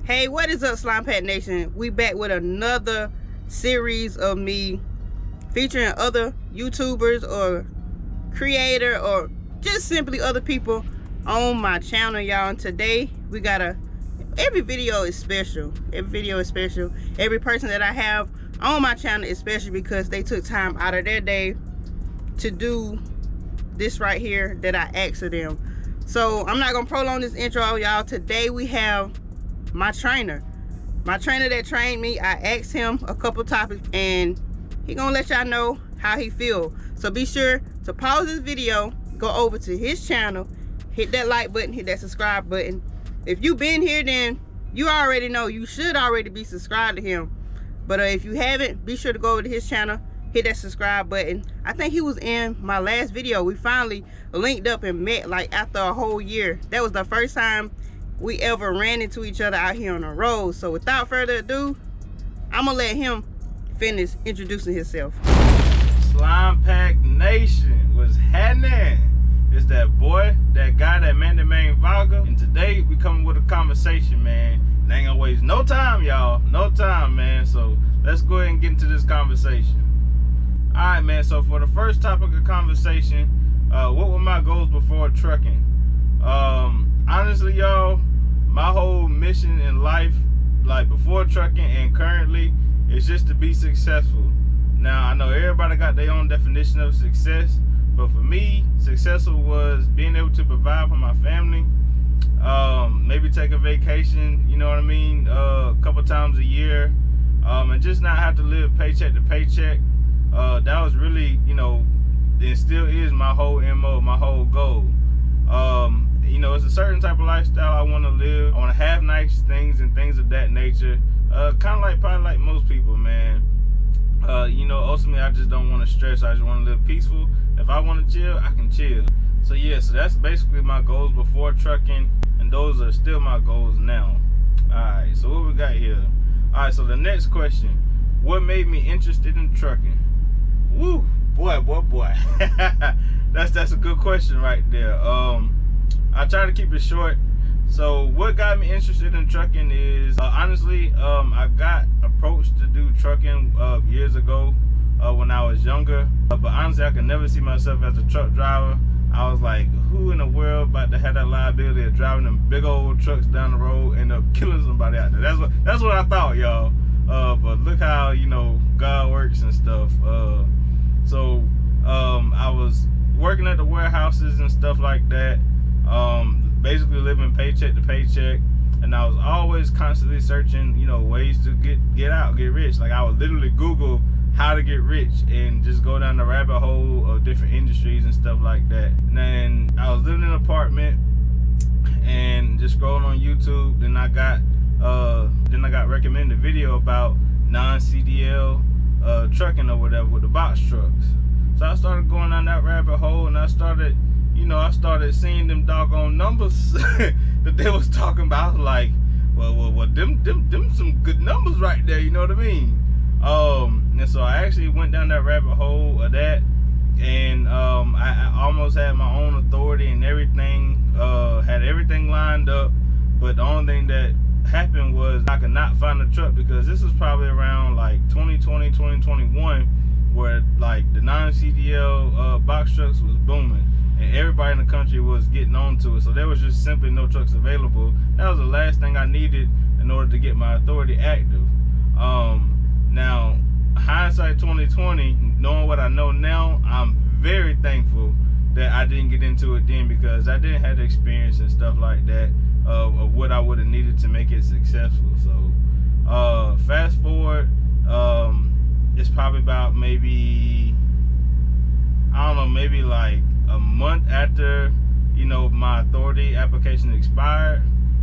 Hey, what is up, Slimepack Nation? We back with another series of me featuring other YouTubers or creator or just simply other people on my channel, y'all. And today we got every video is special. Every video is special. Every person that I have on my channel is special because they took time out of their day to do this right here that I asked of them. So I'm not gonna prolong this intro, y'all. Today we have my trainer that trained me. I asked him a couple topics and he gonna let y'all know how he feel. So be sure to pause this video, go over to his channel, hit that like button, hit that subscribe button. If you've been here, then you already know, you should already be subscribed to him. But if you haven't, be sure to go over to his channel, hit that subscribe button. I think he was in my last video. We finally linked up and met like after a whole year. That was the first time we ever ran into each other out here on the road. So without further ado, I'm gonna let him finish introducing himself. Slimepack Nation, what's happening? It's that boy, that guy, that man Vaga, and today we coming with a conversation, man. And I ain't gonna waste no time, y'all. No time, man. So let's go ahead and get into this conversation. All right, man. So for the first topic of conversation, what were my goals before trucking? Honestly, y'all, my whole mission in life, like before trucking and currently, is just to be successful. Now, I know everybody got their own definition of success, but for me, successful was being able to provide for my family, maybe take a vacation, you know what I mean, a couple times a year, and just not have to live paycheck to paycheck. That was really, you know, it still is my whole MO, my whole goal. You know, it's a certain type of lifestyle I want to live. I want to have nice things and things of that nature. Kind of like, probably like most people, man. You know, ultimately, I just don't want to stress. I just want to live peaceful. If I want to chill, I can chill. So yeah, so that's basically my goals before trucking, and those are still my goals now. All right, so what we got here? All right, so the next question: what made me interested in trucking? Woo, boy. That's a good question right there. I try to keep it short. So what got me interested in trucking is honestly, I got approached to do trucking years ago when I was younger. But honestly, I could never see myself as a truck driver. I was like, who in the world about to have that liability of driving them big old trucks down the road and end up killing somebody out there? That's what I thought, y'all. But look how, you know, God works and stuff. So I was working at the warehouses and stuff like that. Basically living paycheck to paycheck, and I was always constantly searching, you know, ways to get rich. Like I would literally Google how to get rich and just go down the rabbit hole of different industries and stuff like that. And then I was living in an apartment and just scrolling on YouTube. Then I got recommended a video about non-CDL trucking or whatever with the box trucks. So I started going down that rabbit hole, and I started seeing them doggone numbers that they was talking about. Like, well, them some good numbers right there, you know what I mean? And so I actually went down that rabbit hole of that, and I almost had my own authority and everything, had everything lined up. But the only thing that happened was I could not find a truck, because this was probably around like 2020, 2021, where like the non-CDL box trucks was booming. And everybody in the country was getting onto it, so there was just simply no trucks available. That was the last thing I needed in order to get my authority active. Now, hindsight 2020, knowing what I know now, I'm very thankful that I didn't get into it then, because I didn't have the experience and stuff like that of what I would have needed to make it successful. So, fast forward, it's probably about maybe, I don't know, maybe like a month after, you know, my authority application expired,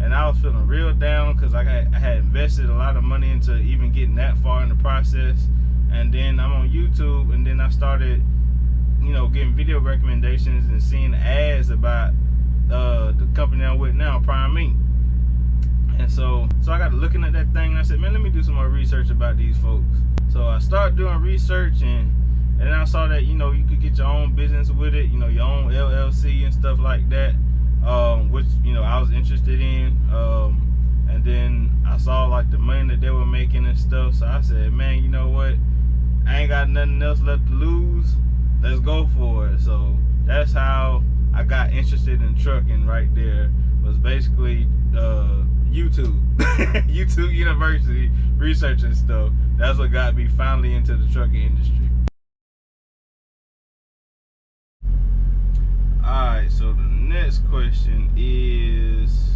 and I was feeling real down because I had invested a lot of money into even getting that far in the process. And then I'm on YouTube, and then I started, you know, getting video recommendations and seeing ads about the company I'm with now, Prime Inc. And so I got looking at that thing, and I said, man, let me do some more research about these folks. So I started doing research, and then I saw that, you know, you could get your own business with it, you know, your own LLC and stuff like that, which, you know, I was interested in. And then I saw like the money that they were making and stuff. So I said, man, you know what? I ain't got nothing else left to lose. Let's go for it. So that's how I got interested in trucking right there. Was basically YouTube. YouTube University, researching stuff. That's what got me finally into the trucking industry. Alright, so the next question is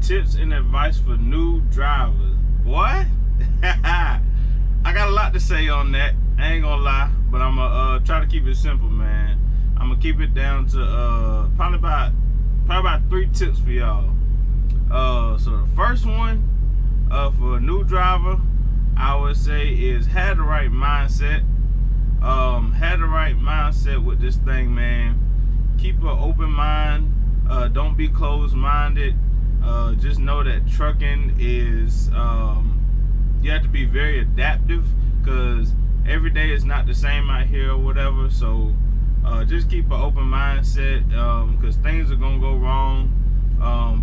tips and advice for new drivers. Boy, I got a lot to say on that. I ain't gonna lie, but I'm gonna try to keep it simple, man. I'm gonna keep it down to probably about 3 tips for y'all. So the first one for a new driver, I would say, is have the right mindset. Have the right mindset with this thing, man. Keep an open mind. Don't be closed-minded. Just know that trucking is, you have to be very adaptive, because every day is not the same out here or whatever. So just keep an open mindset, because things are gonna go wrong.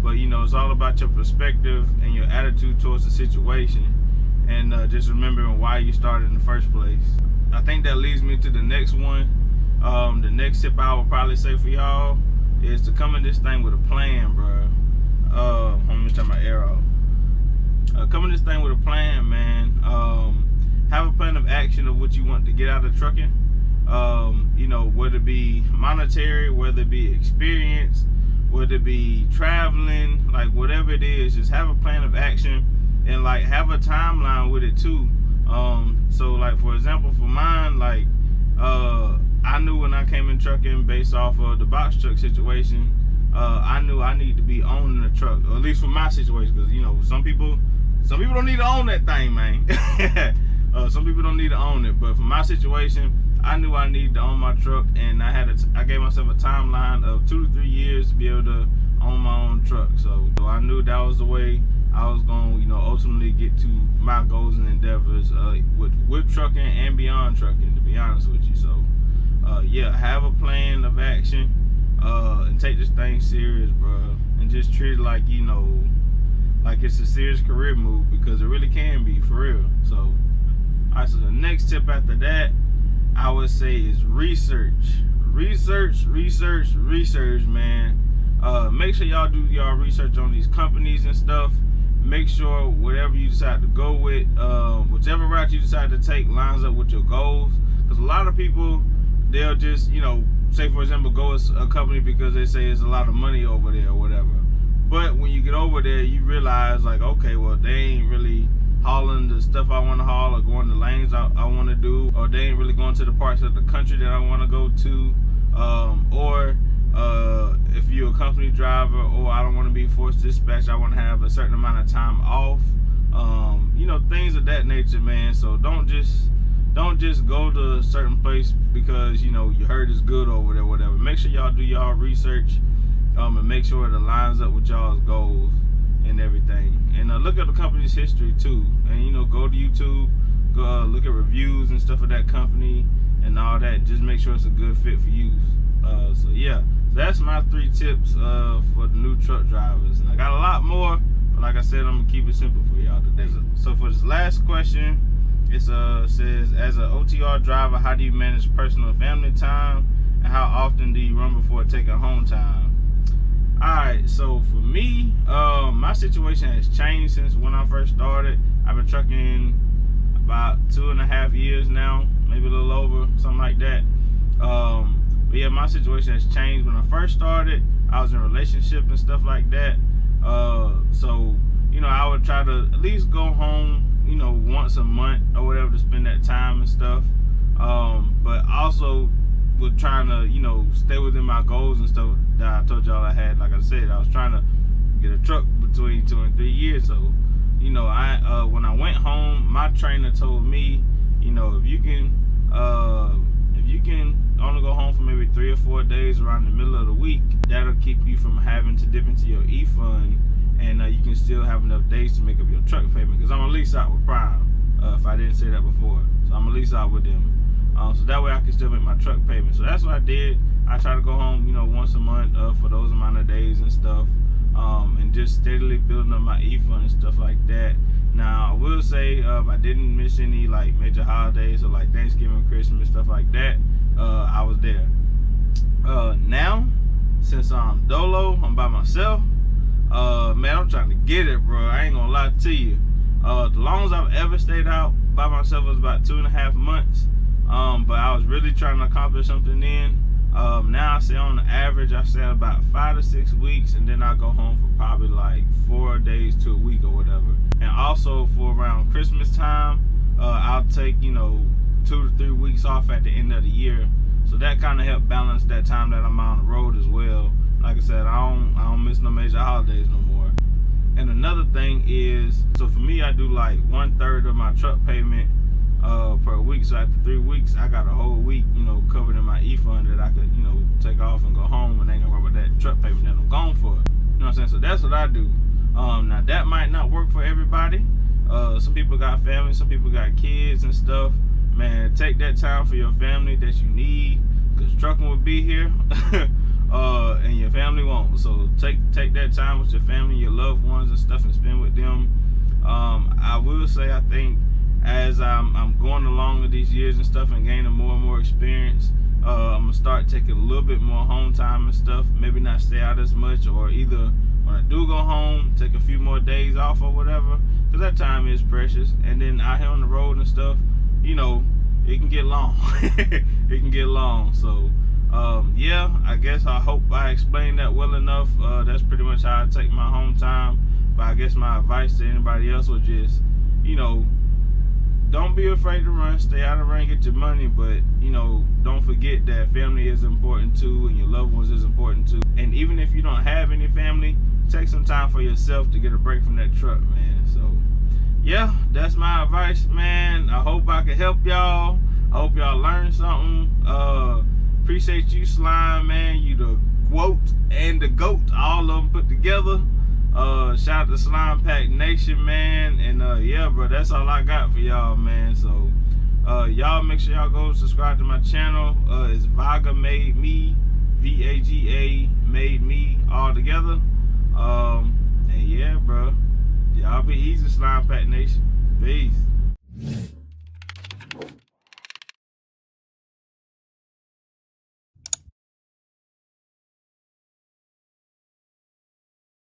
But you know, it's all about your perspective and your attitude towards the situation, and just remembering why you started in the first place. I think that leads me to the next one. The next tip I would probably say for y'all is to come in this thing with a plan, bro. Let me turn my air off. Come in this thing with a plan, man. Have a plan of action of what you want to get out of trucking. You know, whether it be monetary, whether it be experience, whether it be traveling, like whatever it is, just have a plan of action, and like have a timeline with it too. So like, for example, for mine, like I knew when I came in trucking, based off of the box truck situation, I knew I need to be owning the truck, or at least for my situation, because you know, some people don't need to own that thing, man. Some people don't need to own it, but for my situation, I knew I needed to own my truck, and I gave myself a timeline of 2 to 3 years to be able to own my own truck. So I knew that was the way I was going to, you know, ultimately get to my goals and endeavors with trucking and beyond trucking, to be honest with you. So yeah, have a plan of action, and take this thing serious, bro, and just treat it like, you know, like it's a serious career move, because it really can be, for real. So alright, so the next tip after that, I would say, is research, man. Make sure y'all do y'all research on these companies and stuff. Make sure whatever you decide to go with, whichever route you decide to take, lines up with your goals. Because a lot of people, they'll just, you know, say for example, go with a company because they say there's a lot of money over there or whatever. But when you get over there, you realize, like, okay, well, they ain't really hauling the stuff I want to haul, or going the lanes I want to do, or they ain't really going to the parts of the country that I want to go to, or if you're a company driver, or I don't want to be forced dispatch, I want to have a certain amount of time off, you know, things of that nature, man. So don't just go to a certain place because, you know, you heard it's good over there, whatever. Make sure y'all do y'all research, and make sure it lines up with y'all's goals and everything. And look at the company's history too, and you know, go to YouTube, go look at reviews and stuff of that company and all that. Just make sure it's a good fit for you. So yeah, so that's my 3 tips for the new truck drivers. And I got a lot more, but like I said, I'm gonna keep it simple for y'all today. So for this last question, it says, as an OTR driver, how do you manage personal and family time, and how often do you run before taking home time? Alright, so for me, my situation has changed since when I first started. I've been trucking about 2.5 years now, maybe a little over, something like that. But yeah, my situation has changed. When I first started, I was in a relationship and stuff like that. So, you know, I would try to at least go home, you know, once a month or whatever, to spend that time and stuff. But also with trying to, you know, stay within my goals and stuff that I told y'all I had. Like I said, I was trying to get a truck between 2 and 3 years. So, you know, when I went home, my trainer told me, you know, if you can only go home for maybe 3 or 4 days around the middle of the week, that'll keep you from having to dip into your e-fund, and you can still have enough days to make up your truck payment. Because I'm gonna lease out with Prime, if I didn't say that before. So I'm gonna lease out with them. So that way I can still make my truck payment. So that's what I did. I try to go home, you know, once a month for those amount of days and stuff. and just steadily building up my e-fund and stuff like that. Now I will say I didn't miss any like major holidays or like Thanksgiving, Christmas, stuff like that. I was there. Now since I'm dolo, I'm by myself, man, I'm trying to get it, bro. I ain't gonna lie to you. The longest I've ever stayed out by myself was about 2.5 months. But I was really trying to accomplish something then. Now I say on the average, I stay about 5 to 6 weeks, and then I go home for probably like 4 days to a week or whatever. And also for around Christmas time, I'll take 2 to 3 weeks off at the end of the year. So that kind of helped balance that time that I'm on the road as well. Like I said, I don't miss no major holidays no more. And another thing is, so for me, I do like 1/3 of my truck payment per week. So after 3 weeks, I got a whole week, covered in my e-fund that I could, take off and go home and ain't gonna worry about that truck payment that I'm gone for. You know what I'm saying? So that's what I do. Now that might not work for everybody. Some people got families, some people got kids and stuff. Man, take that time for your family that you need, because trucking will be here and your family won't. So take that time with your family, your loved ones and stuff, and spend with them. I will say, I think as I'm going along with these years and stuff and gaining more and more experience, I'm gonna start taking a little bit more home time and stuff. Maybe not stay out as much, or either when I do go home, take a few more days off or whatever, because that time is precious. And then out here on the road and stuff, it can get long. It can get long. So yeah, I guess I hope I explained that well enough. That's pretty much how I take my home time. But I guess my advice to anybody else would just, don't be afraid to run. Stay out of run, get your money, but don't forget that family is important too, and your loved ones is important too. And even if you don't have any family, take some time for yourself to get a break from that truck, man. So yeah, that's my advice, man. I hope I can help y'all. I hope y'all learned something. Appreciate you, Slime, man. You the quote and the goat, all of them put together. Shout out to Slimepack Nation, man. And yeah, bro, that's all I got for y'all, man. So y'all make sure y'all go subscribe to my channel. It's Vaga Made Me, VAGA Made Me, all together. And yeah, bro, y'all be easy, Slimepack Nation.